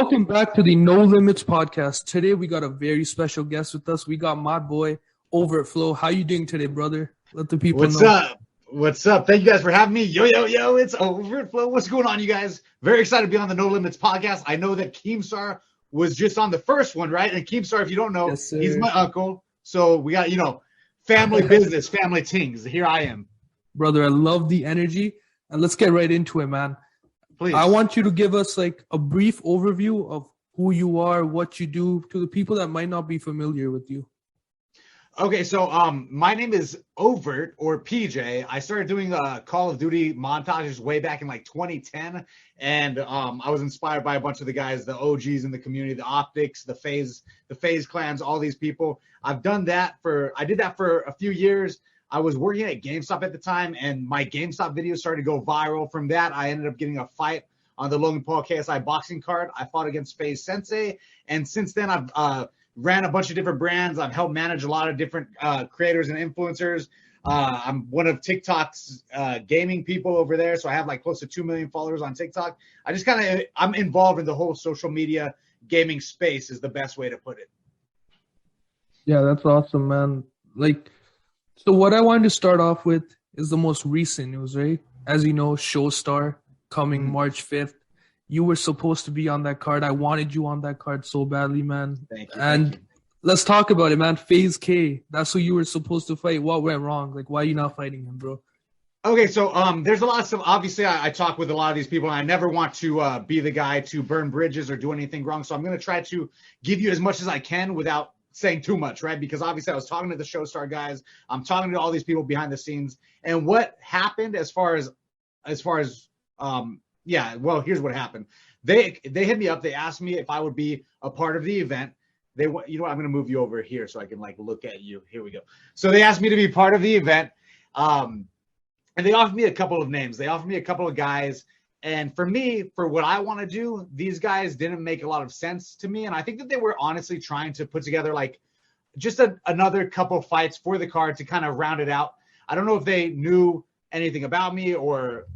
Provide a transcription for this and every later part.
Welcome back to the No Limits podcast. Today we got a very special guest with us. We got my boy Overtflow. How you doing today, brother? Let the people What's know. up? What's up? Thank you guys for having me. Yo, it's Overtflow. What's going on, you guys? Very excited to be on the No Limits podcast. I know that Keemstar was just on the first one, right? And Keemstar, if you don't know, Yes, he's my uncle. So we got, family business, family things. Here I am. Brother, I love the energy. And let's get right into it, man. Please. I want you to give us like a brief overview of who you are, what you do to the people that might not be familiar with you. Okay, so my name is Overt or PJ. I started doing Call of Duty montages way back in like 2010, and I was inspired by a bunch of the guys, the OGs in the community, the Optics, the FaZe clans, all these people. I did that for a few years. I was working at GameStop at the time, and my GameStop videos started to go viral. From that, I ended up getting a fight on the Logan Paul KSI boxing card. I fought against FaZe Sensei, and since then I've ran a bunch of different brands. I've helped manage a lot of different creators and influencers. I'm one of TikTok's gaming people over there, so I have like close to 2 million followers on TikTok. I'm involved in the whole social media gaming space is the best way to put it. Yeah, that's awesome, man. So what I wanted to start off with is the most recent news, right? As you know, Showstar coming March 5th. You were supposed to be on that card. I wanted you on that card so badly, man. Thank you. And let's talk about it, man. FaZe K, that's who you were supposed to fight. What went wrong? Like, why are you not fighting him, bro? Okay, so there's a lot of stuff. Obviously, I talk with a lot of these people, and I never want to be the guy to burn bridges or do anything wrong. So I'm going to try to give you as much as I can without saying too much, right? Because obviously I was talking to the Showstar guys. I'm talking to all these people behind the scenes. And what happened here's what happened. They hit me up. They asked me if I would be a part of the event. I'm going to move you over here so I can look at you. Here we go. So they asked me to be part of the event. And they offered me a couple of names. They offered me a couple of guys. And for me, for what I want to do, these guys didn't make a lot of sense to me. And I think that they were honestly trying to put together just another couple fights for the card to kind of round it out. I don't know if they knew anything about me or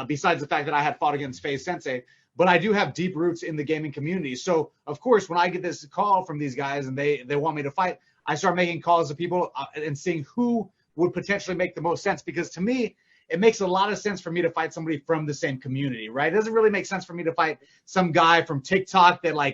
besides the fact that I had fought against FaZe Sensei, but I do have deep roots in the gaming community. So, of course, when I get this call from these guys and they want me to fight, I start making calls to people and seeing who would potentially make the most sense. Because to me, it makes a lot of sense for me to fight somebody from the same community, right? It doesn't really make sense for me to fight some guy from TikTok that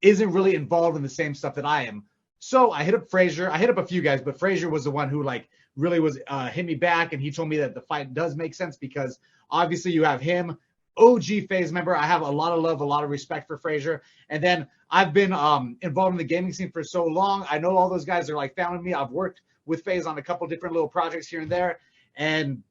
isn't really involved in the same stuff that I am. So I hit up Frazier. I hit up a few guys, but Frazier was the one who really was hit me back, and he told me that the fight does make sense because obviously you have him, OG FaZe member. I have a lot of love, a lot of respect for Frazier. And then I've been involved in the gaming scene for so long. I know all those guys are family to me. I've worked with FaZe on a couple different little projects here and there, and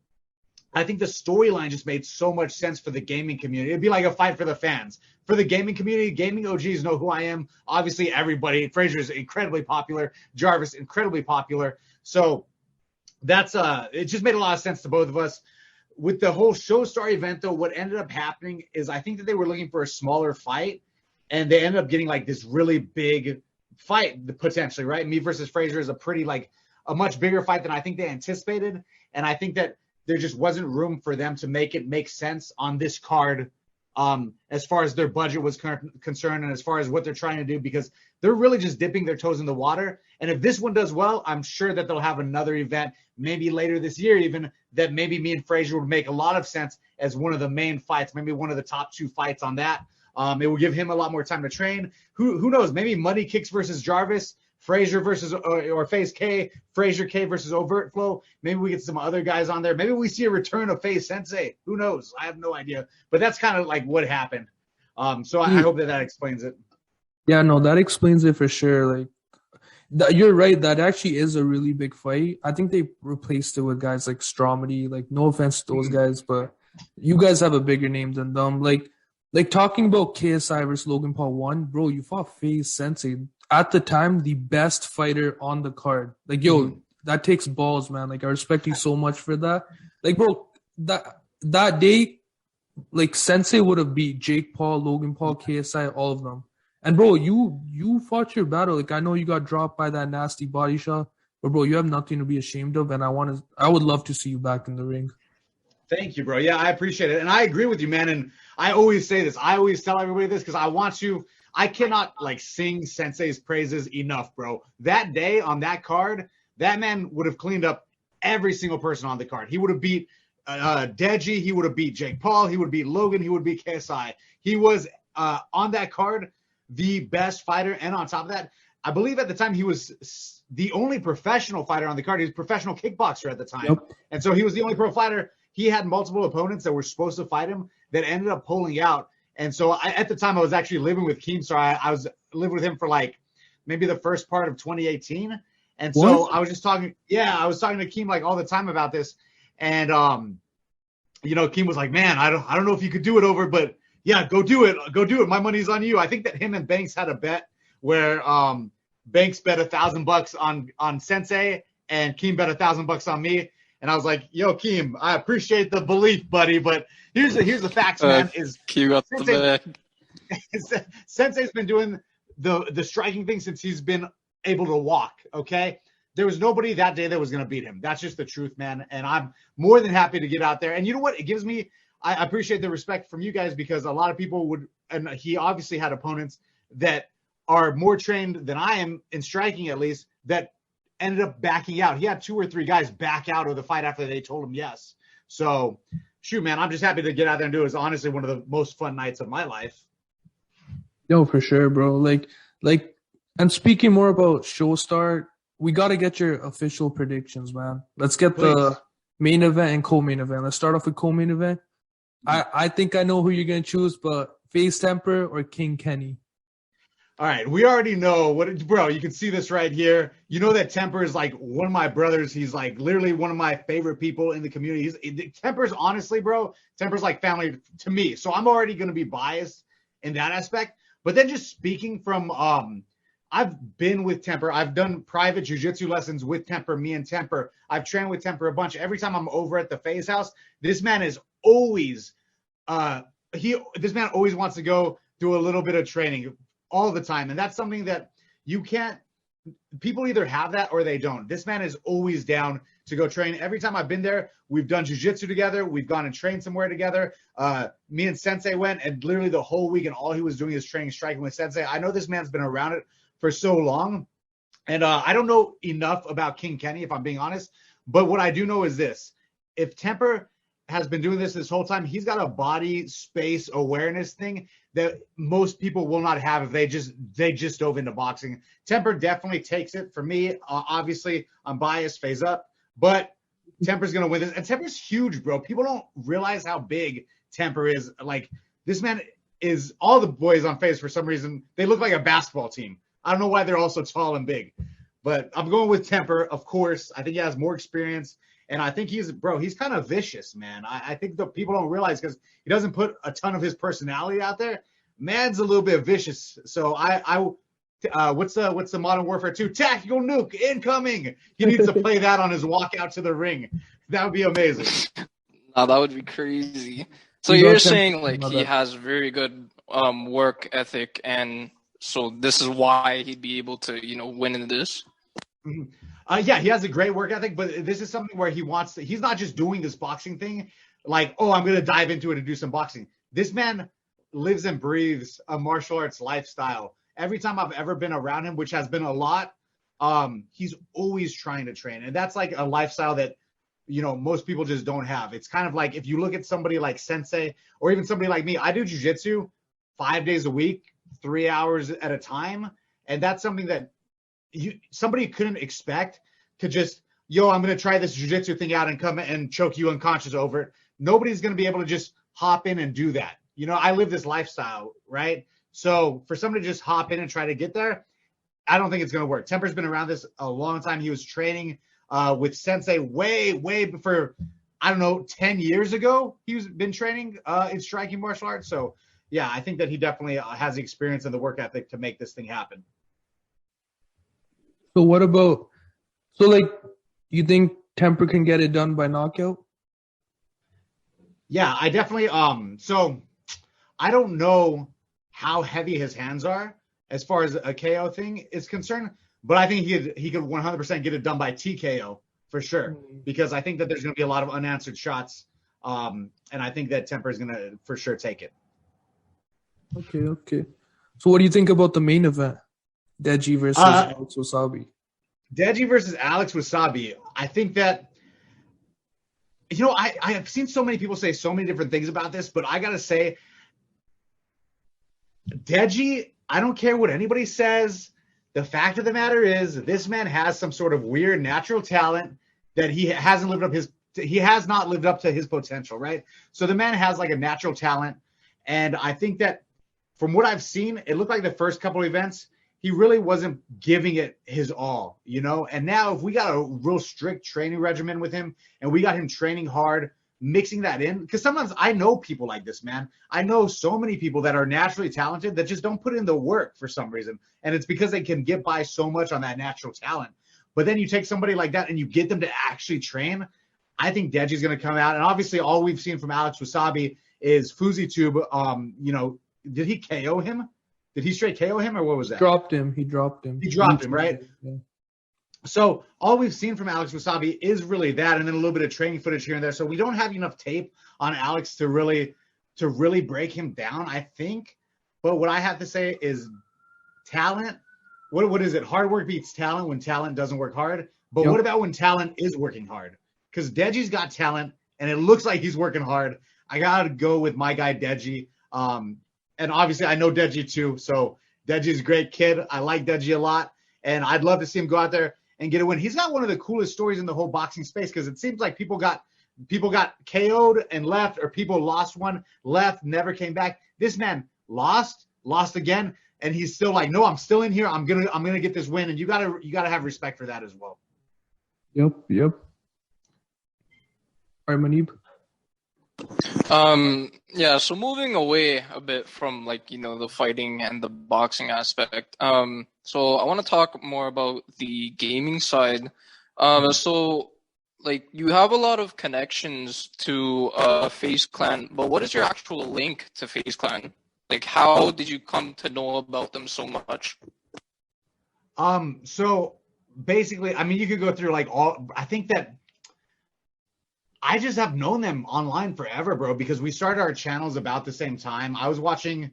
I think the storyline just made so much sense for the gaming community. It'd be like a fight for the fans. For the gaming community, gaming OGs know who I am. Obviously, everybody. Frazier is incredibly popular. Jarvis, incredibly popular. So that's it just made a lot of sense to both of us. With the whole Showstar event, though, what ended up happening is I think that they were looking for a smaller fight, and they ended up getting this really big fight, potentially, right? Me versus Frazier is a much bigger fight than I think they anticipated, and I think that there just wasn't room for them to make it make sense on this card as far as their budget was concerned and as far as what they're trying to do, because they're really just dipping their toes in the water. And if this one does well, I'm sure that they'll have another event, maybe later this year even, that maybe me and Frazier would make a lot of sense as one of the main fights, maybe one of the top two fights on that. It will give him a lot more time to train. Who knows? Maybe Money Kicks versus Jarvis, Frazier versus or FaZe K, Frazier K versus Overtflow. Maybe we get some other guys on there. Maybe we see a return of FaZe Sensei. Who knows? I have no idea. But that's kind of what happened. So I hope that explains it. Yeah, no, that explains it for sure. You're right. That actually is a really big fight. I think they replaced it with guys like Stromedy. No offense to those guys, but you guys have a bigger name than them. Talking about KSI versus Logan Paul 1, bro, you fought FaZe Sensei. At the time, the best fighter on the card. That takes balls, man. I respect you so much for that. Bro, that day, Sensei would have beat Jake Paul, Logan Paul, KSI, all of them. And bro, you fought your battle. I know you got dropped by that nasty body shot, but bro, you have nothing to be ashamed of. And I would love to see you back in the ring. Thank you, bro. Yeah, I appreciate it. And I agree with you, man. And I always say this. I always tell everybody this because I cannot like sing Sensei's praises enough, bro. That day on that card, that man would have cleaned up every single person on the card. He would have beat Deji. He would have beat Jake Paul. He would beat Logan. He would beat KSI. He was on that card the best fighter. And on top of that, I believe at the time he was the only professional fighter on the card. He was a professional kickboxer at the time. Yep. And so he was the only pro fighter. He had multiple opponents that were supposed to fight him that ended up pulling out. And so at the time I was actually living with Keemstar. I was living with him for like maybe the first part of 2018. And so I was just talking. Yeah, I was talking to Keem like all the time about this. And, Keem was like, man, I don't know if you could do it over, but yeah, go do it. Go do it. My money's on you. I think that him and Banks had a bet where Banks bet $1,000 on Sensei and Keem bet $1,000 on me. And I was like, yo, Keem, I appreciate the belief, buddy, but here's the facts, man. Is Keem up the bag. Sensei's been doing the striking thing since he's been able to walk, okay? There was nobody that day that was going to beat him. That's just the truth, man. And I'm more than happy to get out there. And you know what? It gives me – I appreciate the respect from you guys because a lot of people would – and he obviously had opponents that are more trained than I am in striking at least that – ended up backing out. He had 2 or 3 guys back out of the fight after they told him yes. So, shoot, man, I'm just happy to get out there and do it. It was honestly one of the most fun nights of my life. No, for sure, bro. Like, and speaking more about show start, we got to get your official predictions, man. Let's get the main event and co-main event. Let's start off with co-main event. I think I know who you're going to choose, but Face Temper or King Kenny? All right, we already know bro, you can see this right here. You know that Temper is like one of my brothers. He's like literally one of my favorite people in the community. Temper's honestly, bro, Temper's like family to me. So I'm already going to be biased in that aspect. But then just speaking from, I've been with Temper. I've done private jiu-jitsu lessons with Temper, me and Temper. I've trained with Temper a bunch. Every time I'm over at the FaZe house, this man is always, this man always wants to go do a little bit of training all the time. And that's something that you can't, people either have that or they don't. This man is always down to go train. Every time I've been there, we've done jiu-jitsu together. We've gone and trained somewhere together. Me and Sensei went and literally the whole week and all he was doing is training striking with Sensei. I know this man's been around it for so long. And I don't know enough about King Kenny, if I'm being honest. But what I do know is this. If Temper has been doing this whole time, he's got a body space awareness thing that most people will not have if they just dove into boxing. Temper definitely takes it. For me, obviously, I'm biased, phase up, but Temper's going to win this. And Temper's huge, bro. People don't realize how big Temper is. Like, this man is, all the boys on FaZe, for some reason, they look like a basketball team. I don't know why they're all so tall and big. But I'm going with Temper, of course. I think he has more experience. And I think he's kind of vicious, man. I think the people don't realize because he doesn't put a ton of his personality out there. Man's a little bit vicious. So what's the Modern Warfare 2? Tactical nuke incoming. He needs to play that on his walk out to the ring. That would be amazing. No, that would be crazy. So you're saying like he has very good work ethic, and so this is why he'd be able to, win in this? Mm-hmm. Yeah, he has a great work ethic, but this is something where he's not just doing this boxing thing like, oh, I'm going to dive into it and do some boxing. This man lives and breathes a martial arts lifestyle. Every time I've ever been around him, which has been a lot, he's always trying to train. And that's like a lifestyle that, most people just don't have. It's kind of like if you look at somebody like Sensei or even somebody like me, I do jiu-jitsu 5 days a week, 3 hours at a time. And that's something that somebody couldn't expect to just, I'm going to try this jiu-jitsu thing out and come and choke you unconscious over it. Nobody's going to be able to just hop in and do that. I live this lifestyle, right? So for somebody to just hop in and try to get there, I don't think it's going to work. Temper's been around this a long time. He was training with Sensei way before, 10 years ago. He's been training in striking martial arts. So yeah, I think that he definitely has the experience and the work ethic to make this thing happen. So what about, you think Temper can get it done by knockout? Yeah, I definitely, so I don't know how heavy his hands are as far as a KO thing is concerned, but I think he could 100% get it done by TKO for sure, because I think that there's going to be a lot of unanswered shots And I think that Temper is going to for sure take it. Okay. So what do you think about the main event? Deji versus Alex Wasabi. Deji versus Alex Wasabi. I think that, I have seen so many people say so many different things about this, but I got to say, Deji, I don't care what anybody says. The fact of the matter is this man has some sort of weird natural talent that he has not lived up to his potential, right? So the man has like a natural talent. And I think that from what I've seen, it looked like the first couple of events, he really wasn't giving it his all, And now if we got a real strict training regimen with him and we got him training hard, mixing that in, because sometimes I know people like this, man. I know so many people that are naturally talented that just don't put in the work for some reason. And it's because they can get by so much on that natural talent. But then you take somebody like that and you get them to actually train. I think Deji's going to come out. And obviously all we've seen from Alex Wasabi is FuzzyTube. Did he KO him? Did he straight KO him or what was that? He dropped him, right? Yeah. So all we've seen from Alex Wasabi is really that, and then a little bit of training footage here and there. So we don't have enough tape on Alex to really break him down, I think. But what I have to say is talent. What is it? Hard work beats talent when talent doesn't work hard. But What about when talent is working hard? Because Deji's got talent, and it looks like he's working hard. I got to go with my guy Deji. And obviously I know Deji too. So Deji's a great kid. I like Deji a lot. And I'd love to see him go out there and get a win. He's got one of the coolest stories in the whole boxing space because it seems like people got KO'd and left, or people lost one, left, never came back. This man lost again, and he's still like, no, I'm still in here. I'm gonna get this win, and you gotta have respect for that as well. Yep. All right, Manib. Yeah, so moving away a bit from the fighting and the boxing aspect. So I want to talk more about the gaming side. So you have a lot of connections to FaZe Clan, but what is your actual link to FaZe Clan? How did you come to know about them so much? So basically, I mean, you could go through I think that I just have known them online forever, bro, because we started our channels about the same time. I was watching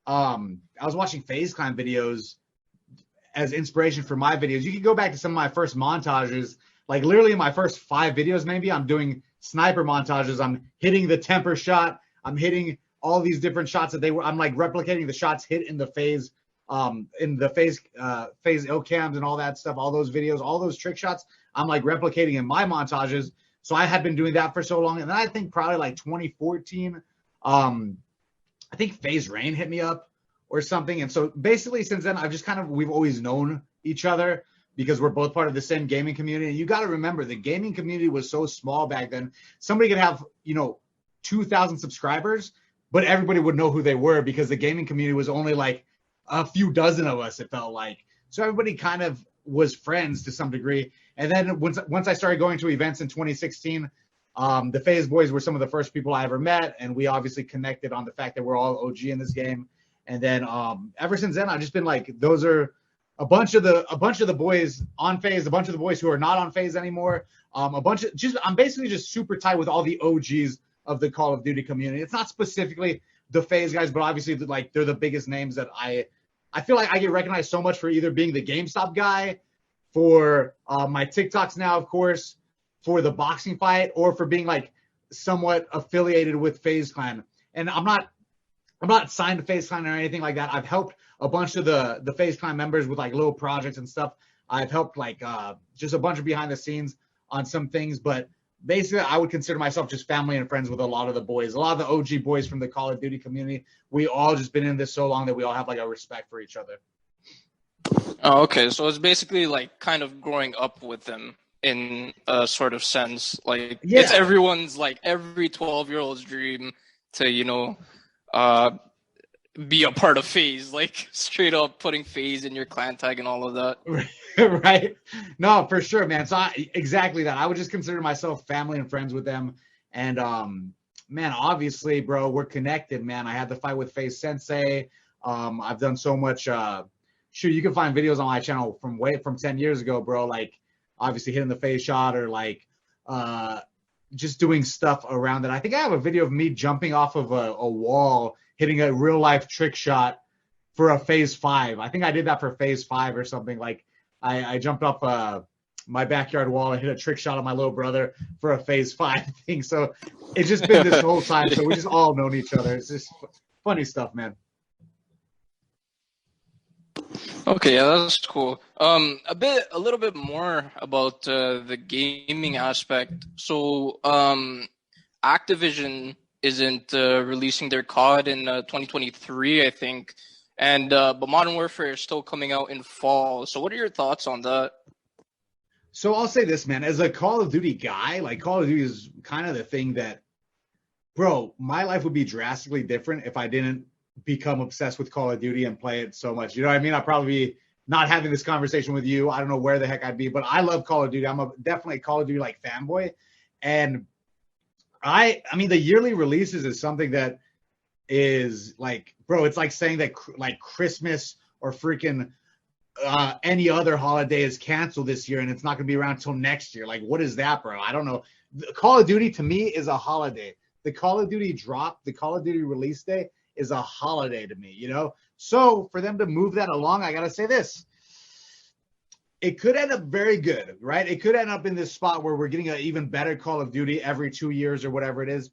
FaZe Clan videos as inspiration for my videos. You can go back to some of my first montages, literally in my first 5 videos, maybe I'm doing sniper montages. I'm hitting the temper shot. I'm hitting all these different shots that I'm replicating the shots hit in the FaZe FaZe ill cams and all that stuff, all those videos, all those trick shots. I'm replicating in my montages. So I had been doing that for so long. And then I think probably 2014, I think FaZe Rain hit me up or something. And so basically since then, I've just we've always known each other because we're both part of the same gaming community. And you got to remember, the gaming community was so small back then. Somebody could have, 2,000 subscribers, but everybody would know who they were because the gaming community was only a few dozen of us, it felt like. So everybody kind of was friends to some degree. And then once I started going to events in 2016, the FaZe boys were some of the first people I ever met, and we obviously connected on the fact that we're all OG in this game. And then ever since then, I've just been those are a bunch of the boys on FaZe, a bunch of the boys who are not on FaZe anymore. I'm basically just super tight with all the OGs of the Call of Duty community. It's not specifically the FaZe guys, but obviously they're the biggest names that I feel like I get recognized so much for either being the GameStop guy, for my TikToks now, of course, for the boxing fight, or for being somewhat affiliated with FaZe Clan. And I'm not signed to FaZe Clan or anything like that. I've helped a bunch of the FaZe Clan members with little projects and stuff. I've helped just a bunch of behind the scenes on some things, but basically I would consider myself just family and friends with a lot of the boys, a lot of the OG boys from the Call of Duty community. We all just been in this so long that we all have a respect for each other. Oh, okay. So it's basically kind of growing up with them in a sort of sense. It's everyone's every 12-year-old's dream to, be a part of FaZe, straight up putting FaZe in your clan tag and all of that. Right. No, for sure, man. So exactly that. I would just consider myself family and friends with them. And man, obviously, bro, we're connected, man. I had the fight with FaZe Sensei. I've done so much shoot, you can find videos on my channel from 10 years ago, bro. Obviously hitting the FaZe shot, or just doing stuff around it. I think I have a video of me jumping off of a wall, hitting a real life trick shot for a phase 5. I think I did that for phase 5 or something. Like I jumped off my backyard wall and hit a trick shot on my little brother for a phase 5 thing. So it's just been this whole time. So we just all known each other. It's just funny stuff, man. Okay, yeah, that's cool. A little bit more about the gaming aspect. So, Activision isn't releasing their COD in 2023, I think, and but Modern Warfare is still coming out in fall. So, what are your thoughts on that? So I'll say this, man. As a Call of Duty guy, like Call of Duty is kind of the thing that, bro, my life would be drastically different if I didn't become obsessed with Call of Duty and play it so much. You know what I mean? I'd probably be not having this conversation with you. I don't know where the heck I'd be, but I love Call of Duty. I'm definitely a Call of Duty like fanboy. And I mean, the yearly releases is something that is like, bro, it's like saying that like Christmas or freaking any other holiday is canceled this year and it's not going to be around until next year. Like, what is that, bro? I don't know. Call of Duty to me is a holiday. The Call of Duty drop, the Call of Duty release day is a holiday to me, you know? So for them to move that along, I got to say this. It could end up very good, right? It could end up in this spot where we're getting an even better Call of Duty every 2 years or whatever it is.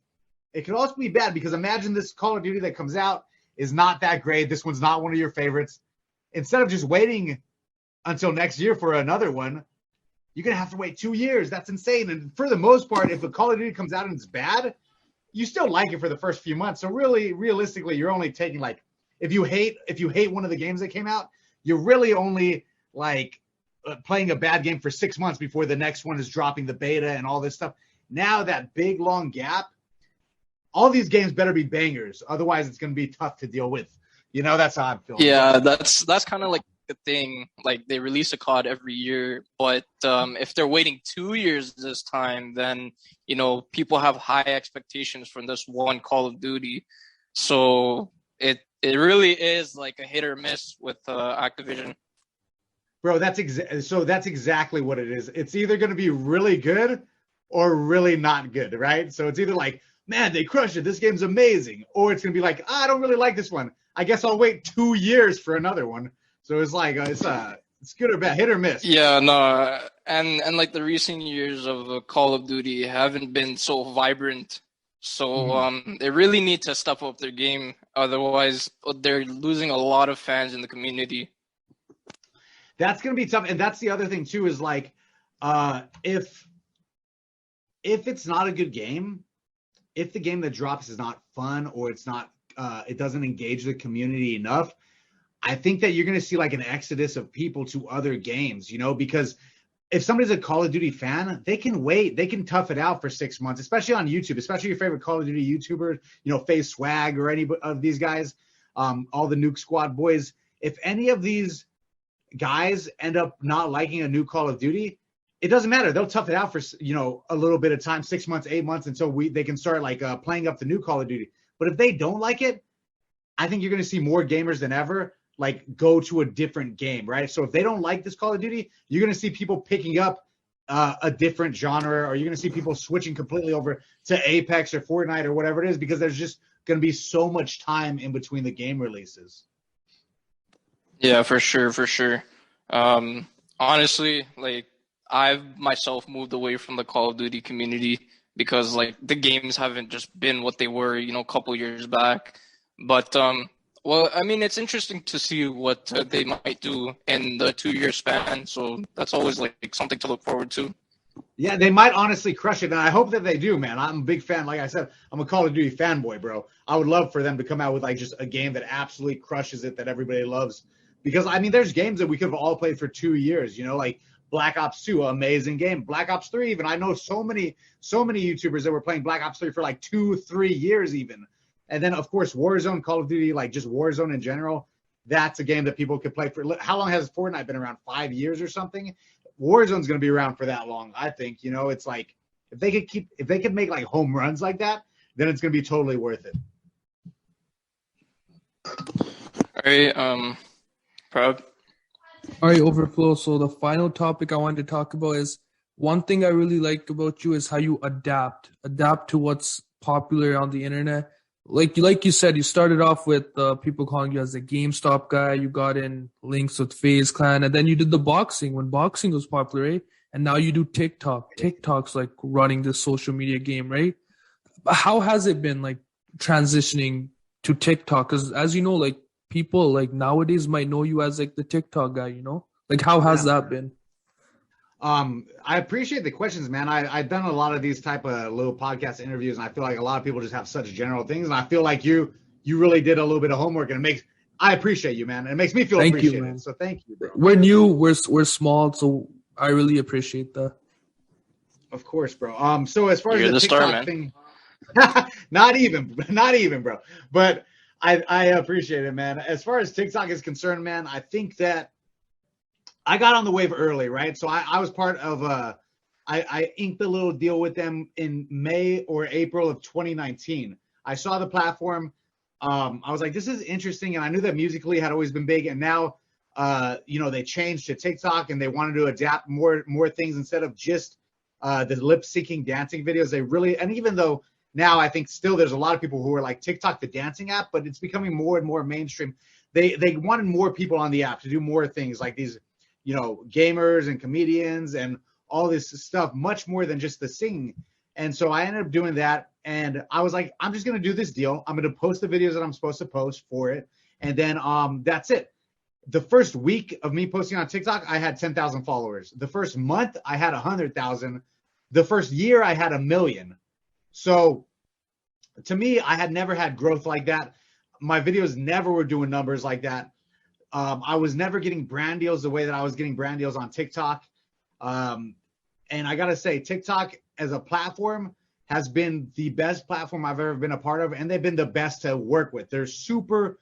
It could also be bad because imagine this Call of Duty that comes out is not that great. This one's not one of your favorites. Instead of just waiting until next year for another one, you're going to have to wait 2 years. That's insane. And for the most part, if a Call of Duty comes out and it's bad, you still like it for the first few months. So really, realistically, you're only taking like, if you hate one of the games that came out, you're really only like playing a bad game for 6 months before the next one is dropping the beta and all this stuff. Now that big long gap, all these games better be bangers. Otherwise, it's going to be tough to deal with. You know, that's how I'm feeling. Yeah, that's kind of like the thing. Like they release a COD every year, but if they're waiting 2 years this time, then you know people have high expectations from this one Call of Duty. So it really is like a hit or miss with Activision. Bro, that's exactly what it is. It's either going to be really good or really not good, right? So it's either like, man, they crushed it. This game's amazing. Or it's going to be like, I don't really like this one. I guess I'll wait 2 years for another one. So it's like, it's good or bad, hit or miss. Yeah, no, and like the recent years of Call of Duty haven't been so vibrant. So they really need to step up their game. Otherwise, they're losing a lot of fans in the community. That's going to be tough. And that's the other thing, too, is like if it's not a good game, if the game that drops is not fun or it's not, it doesn't engage the community enough, I think that you're going to see like an exodus of people to other games, you know, because if somebody's a Call of Duty fan, they can wait. They can tough it out for 6 months, especially on YouTube, especially your favorite Call of Duty YouTubers, you know, FaZe Swag or any of these guys, all the Nuke Squad boys. If any of these guys end up not liking a new Call of Duty, it doesn't matter. They'll tough it out for, you know, a little bit of time, 6 months, 8 months until they can start like playing up the new Call of Duty. But if they don't like it, I think you're going to see more gamers than ever like go to a different game, right? So if they don't like this Call of Duty, you're going to see people picking up a different genre, or you're going to see people switching completely over to Apex or Fortnite or whatever it is, because there's just going to be so much time in between the game releases. Yeah, for sure, for sure. Honestly, like I've myself moved away from the Call of Duty community because like the games haven't just been what they were, you know, a couple years back. But well, I mean, it's interesting to see what they might do in the 2 year span. So that's always like something to look forward to. Yeah, they might honestly crush it, and I hope that they do, man. I'm a big fan. Like I said, I'm a Call of Duty fanboy, bro. I would love for them to come out with like just a game that absolutely crushes it, that everybody loves. Because I mean, there's games that we could have all played for 2 years, you know, like Black Ops 2, amazing game. Black Ops 3, even I know so many YouTubers that were playing Black Ops 3 for like 2-3 years even. And then of course Warzone, Call of Duty, like just Warzone in general. That's a game that people could play for. How long has Fortnite been around? 5 years or something? Warzone's going to be around for that long, I think. You know, it's like if they could make like home runs like that, then it's going to be totally worth it. All right, Proud. All right, Overflow. So the final topic I wanted to talk about is one thing I really like about you is how you adapt to what's popular on the internet. Like you said, you started off with people calling you as the GameStop guy. You got in links with FaZe Clan, and then you did the boxing when boxing was popular, right? And now you do TikTok. TikTok's like running this social media game, right? How has it been like transitioning to TikTok? Because as you know, like people like nowadays might know you as like the TikTok guy, you know? Like how has Yeah. that been? I appreciate the questions, man. I've done a lot of these type of little podcast interviews, and I feel like a lot of people just have such general things, and I feel like you really did a little bit of homework, and I appreciate you, man. It makes me feel Thank you, appreciated. man. So thank you, bro. We're new, we're small, so I really appreciate that. Of course, bro. So as far You're as the the star, TikTok man. thing, not even, bro. But I appreciate it, man. As far as TikTok is concerned, man, I think that I got on the wave early, right? So I was part of I inked a little deal with them in May or April of 2019. I saw the platform. I was like, this is interesting, and I knew that Musically had always been big, and now they changed to TikTok, and they wanted to adapt more things instead of just the lip syncing dancing videos. They really, and even though now I think still there's a lot of people who are like TikTok the dancing app, but it's becoming more and more mainstream. They wanted more people on the app to do more things like these, gamers and comedians and all this stuff, much more than just the singing. And so I ended up doing that. And I was like, I'm just going to do this deal. I'm going to post the videos that I'm supposed to post for it. And then that's it. The first week of me posting on TikTok, I had 10,000 followers. The first month, I had 100,000. The first year, I had 1 million. So to me, I had never had growth like that. My videos never were doing numbers like that. I was never getting brand deals the way that I was getting brand deals on TikTok. And I got to say, TikTok as a platform has been the best platform I've ever been a part of. And they've been the best to work with. They're super,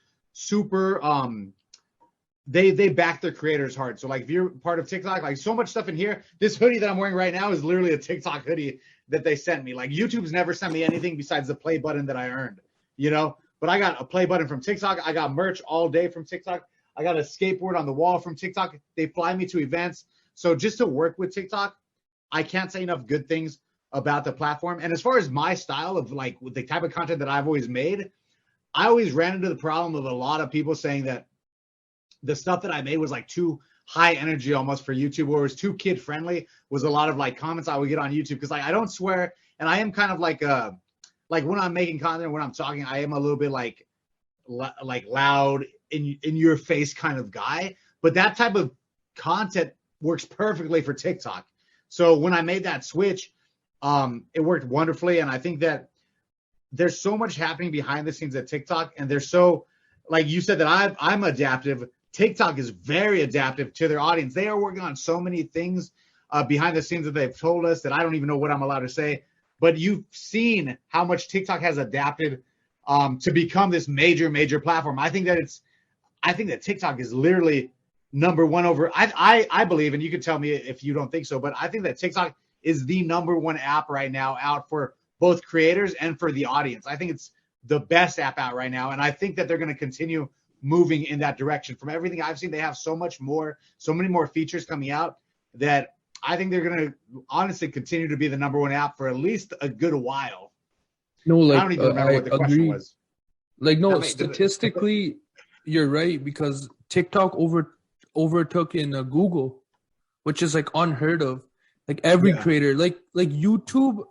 they back their creators hard. So like if you're part of TikTok, like so much stuff in here, this hoodie that I'm wearing right now is literally a TikTok hoodie that they sent me. Like YouTube's never sent me anything besides the play button that I earned, but I got a play button from TikTok. I got merch all day from TikTok. I got a skateboard on the wall from TikTok. They fly me to events. So just to work with TikTok, I can't say enough good things about the platform. And as far as my style of like the type of content that I've always made, I always ran into the problem of a lot of people saying that the stuff that I made was like too high energy almost for YouTube, or it was too kid friendly, was a lot of like comments I would get on YouTube. Cause like, I don't swear. And I am kind of like when I'm making content, when I'm talking, I am a little bit like loud in your face kind of guy, but that type of content works perfectly for TikTok. So when I made that switch, it worked wonderfully. And I think that there's so much happening behind the scenes at TikTok, and they're so, like you said, that I'm adaptive. TikTok is very adaptive to their audience. They are working on so many things behind the scenes that they've told us that I don't even know what I'm allowed to say. But you've seen how much TikTok has adapted to become this major platform. I think that TikTok is literally number one over. I believe, and you can tell me if you don't think so, but I think that TikTok is the number one app right now out for both creators and for the audience. I think it's the best app out right now, and I think that they're going to continue moving in that direction. From everything I've seen, they have so many more features coming out that I think they're going to honestly continue to be the number one app for at least a good while. No, like I don't even remember what the question was. Like no, statistically, you're right, because TikTok overtook in Google, which is like unheard of. Like every creator, like YouTube,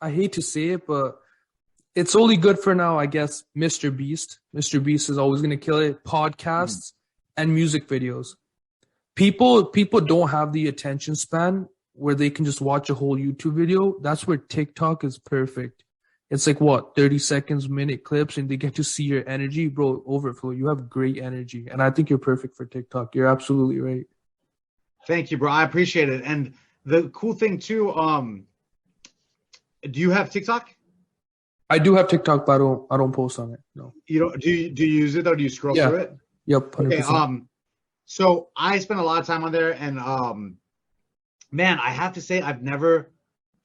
I hate to say it, but it's only good for now, I guess. Mr. Beast is always gonna kill it. Podcasts and music videos. People don't have the attention span where they can just watch a whole YouTube video. That's where TikTok is perfect. It's like 30 seconds, minute clips, and they get to see your energy. Bro, Overflow, you have great energy. And I think you're perfect for TikTok. You're absolutely right. Thank you, bro. I appreciate it. And the cool thing too, do you have TikTok? I do have TikTok, but I don't post on it. No. You don't do you use it though? Do you scroll through it? Yep, 100%. Okay, so I spend a lot of time on there, and man, I have to say I've never,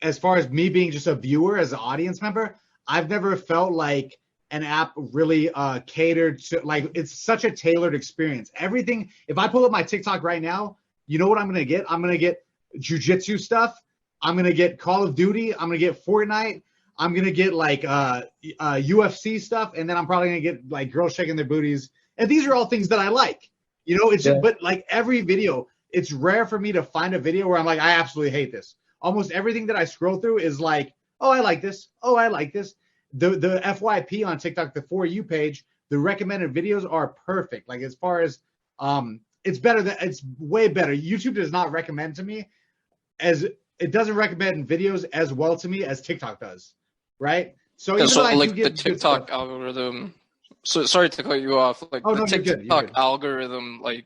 as far as me being just a viewer, as an audience member, I've never felt like an app really catered to, like, it's such a tailored experience. Everything, if I pull up my TikTok right now, you know what I'm gonna get? I'm gonna get jujitsu stuff. I'm gonna get Call of Duty. I'm gonna get Fortnite. I'm gonna get like UFC stuff, and then I'm probably gonna get like girls shaking their booties. And these are all things that I like. You know, it's just, but like every video, it's rare for me to find a video where I'm like, I absolutely hate this. Almost everything that I scroll through is like, oh, I like this. Oh, I like this. The FYP on TikTok, the For You page, the recommended videos are perfect. Like as far as it's way better. YouTube does not recommend to me as it doesn't recommend videos as well to me as TikTok does, right? So even so though I like do the get TikTok algorithm. So sorry to cut you off. Like oh the no, you're good. TikTok algorithm, like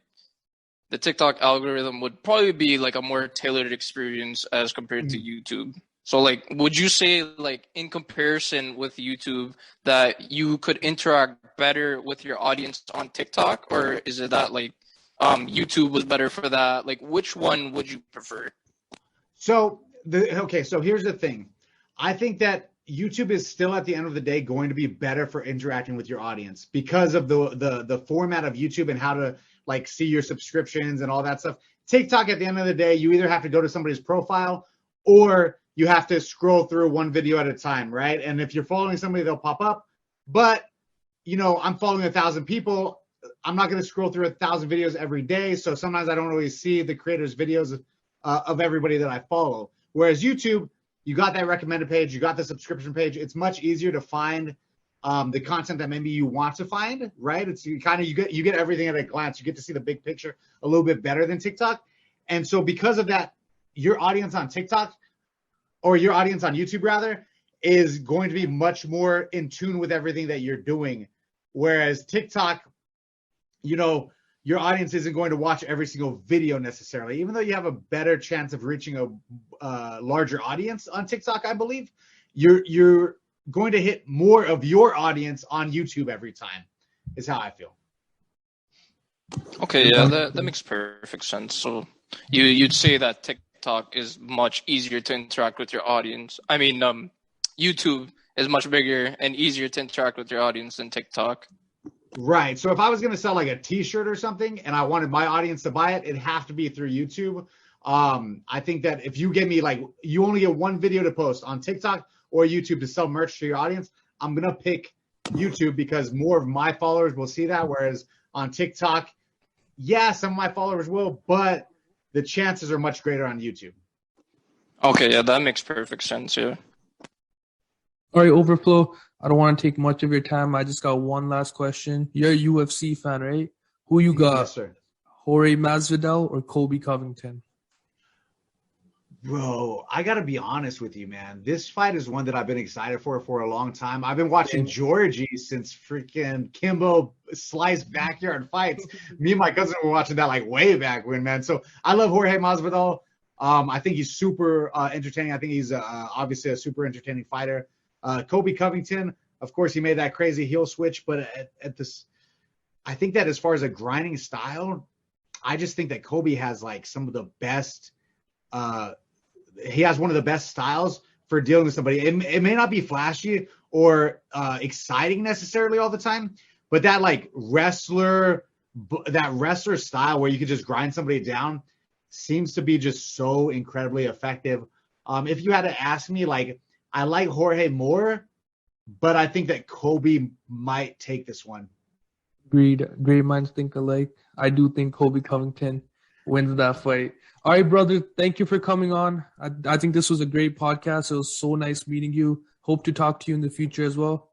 the TikTok algorithm would probably be like a more tailored experience as compared to YouTube. So like, would you say like in comparison with YouTube that you could interact better with your audience on TikTok, or is it that like YouTube was better for that? Like, which one would you prefer? So so here's the thing. I think that YouTube is still at the end of the day going to be better for interacting with your audience because of the format of YouTube and how to like see your subscriptions and all that stuff. TikTok at the end of the day, you either have to go to somebody's profile or you have to scroll through one video at a time, right? And if you're following somebody, they'll pop up. But you know, I'm following 1,000 people. I'm not going to scroll through 1,000 videos every day. So sometimes I don't really see the creators' videos of everybody that I follow. Whereas YouTube, you got that recommended page, you got the subscription page. It's much easier to find the content that maybe you want to find, right? It's you get everything at a glance. You get to see the big picture a little bit better than TikTok. And so because of that, your audience on TikTok or your audience on YouTube rather is going to be much more in tune with everything that you're doing. Whereas TikTok, you know, your audience isn't going to watch every single video necessarily, even though you have a better chance of reaching a larger audience on TikTok, I believe. You're going to hit more of your audience on YouTube every time, is how I feel. Okay, yeah, that makes perfect sense. So you'd say that TikTok is much easier to interact with your audience. I mean, YouTube is much bigger and easier to interact with your audience than TikTok. Right. So if I was going to sell like a T-shirt or something and I wanted my audience to buy it, it'd have to be through YouTube. I think that if you give me like you only get one video to post on TikTok or YouTube to sell merch to your audience, I'm going to pick YouTube because more of my followers will see that. Whereas on TikTok, yeah, some of my followers will, but the chances are much greater on YouTube. Okay, yeah, that makes perfect sense. Yeah. All right, Overflow. I don't want to take much of your time. I just got one last question. You're a UFC fan, right? Who you got? Yes, sir. Jorge Masvidal or Colby Covington? Bro, I got to be honest with you, man. This fight is one that I've been excited for a long time. I've been watching Georgie since freaking Kimbo sliced backyard fights. Me and my cousin were watching that like way back when, man. So I love Jorge Masvidal. I think he's super entertaining. I think he's obviously a super entertaining fighter. Colby Covington, of course, he made that crazy heel switch, but at this, I think that as far as a grinding style, I just think that Colby has like some of the best. He has one of the best styles for dealing with somebody. It may not be flashy or exciting necessarily all the time, but that like wrestler style where you can just grind somebody down seems to be just so incredibly effective. If you had to ask me, like, I like Jorge more, but I think that Colby might take this one. Agreed. Great minds think alike. I do think Colby Covington wins that fight. All right, brother. Thank you for coming on. I think this was a great podcast. It was so nice meeting you. Hope to talk to you in the future as well.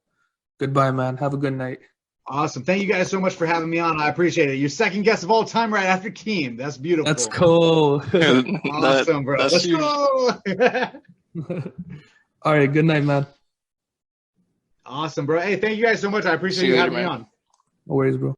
Goodbye, man. Have a good night. Awesome. Thank you guys so much for having me on. I appreciate it. Your second guest of all time right after Keem. That's beautiful. Let's go. Awesome, bro. Let's go. All right. Good night, man. Awesome, bro. Hey, thank you guys so much. I appreciate you having me on. No worries, bro.